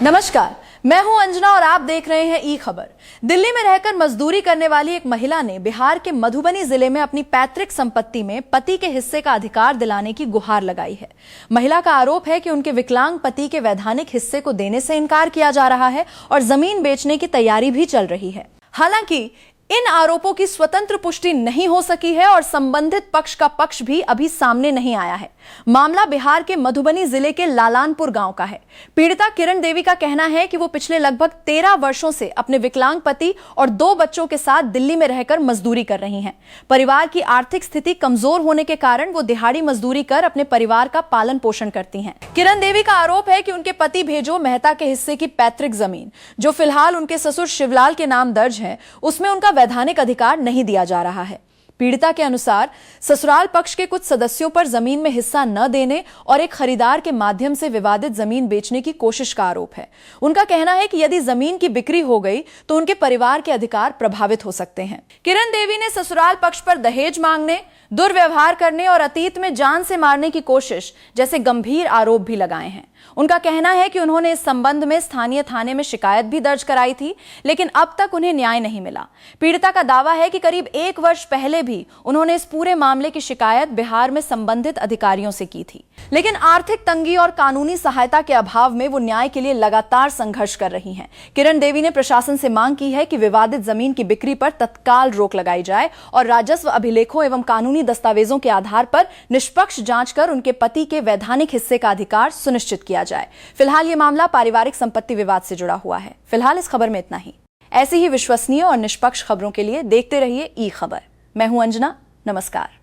नमस्कार, मैं हूं अंजना और आप देख रहे हैं ई खबर। दिल्ली में रहकर मजदूरी करने वाली एक महिला ने बिहार के मधुबनी जिले में अपनी पैतृक संपत्ति में पति के हिस्से का अधिकार दिलाने की गुहार लगाई है। महिला का आरोप है कि उनके विकलांग पति के वैधानिक हिस्से को देने से इनकार किया जा रहा है और जमीन बेचने की तैयारी भी चल रही है। हालांकि इन आरोपों की स्वतंत्र पुष्टि नहीं हो सकी है और संबंधित पक्ष का पक्ष भी अभी सामने नहीं आया है। मामला बिहार के मधुबनी जिले के लालानपुर गांव का है। पीड़िता किरण देवी का कहना है कि वो पिछले लगभग 13 वर्षों से अपने विकलांग पति और 2 बच्चों के साथ दिल्ली में रहकर मजदूरी कर रही हैं। परिवार की आर्थिक स्थिति कमजोर होने के कारण वो दिहाड़ी मजदूरी कर अपने परिवार का पालन पोषण करती हैं। किरण देवी का आरोप है कि उनके पति भेजो मेहता के हिस्से की पैतृक जमीन, जो फिलहाल उनके ससुर शिवलाल के नाम दर्ज है, उसमें उनका वैधानिक अधिकार नहीं दिया जा रहा है। पीड़िता के अनुसार ससुराल पक्ष के कुछ सदस्यों पर जमीन में हिस्सा न देने और एक खरीदार के माध्यम से विवादित जमीन बेचने की कोशिश का आरोप है। उनका कहना है कि यदि जमीन की बिक्री हो गई तो उनके परिवार के अधिकार प्रभावित हो सकते हैं। किरण देवी ने ससुराल पक्ष पर दहेज मांगने, दुर्व्यवहार करने और अतीत में जान से मारने की कोशिश जैसे गंभीर आरोप भी लगाए हैं। उनका कहना है कि उन्होंने इस संबंध में स्थानीय थाने में शिकायत भी दर्ज कराई थी, लेकिन अब तक उन्हें न्याय नहीं मिला। पीड़िता का दावा है कि करीब 1 वर्ष पहले भी उन्होंने इस पूरे मामले की शिकायत बिहार में संबंधित अधिकारियों से की थी, लेकिन आर्थिक तंगी और कानूनी सहायता के अभाव में वो न्याय के लिए लगातार संघर्ष कर रही हैं। किरण देवी ने प्रशासन से मांग की है कि विवादित जमीन की बिक्री पर तत्काल रोक लगाई जाए और राजस्व अभिलेखों एवं कानूनी दस्तावेजों के आधार पर निष्पक्ष जांच कर उनके पति के वैधानिक हिस्से का अधिकार सुनिश्चित किया जाए। फिलहाल ये मामला पारिवारिक संपत्ति विवाद से जुड़ा हुआ है। फिलहाल इस खबर में इतना ही। ऐसी ही विश्वसनीय और निष्पक्ष खबरों के लिए देखते रहिए ई खबर। मैं हूं अंजना। नमस्कार।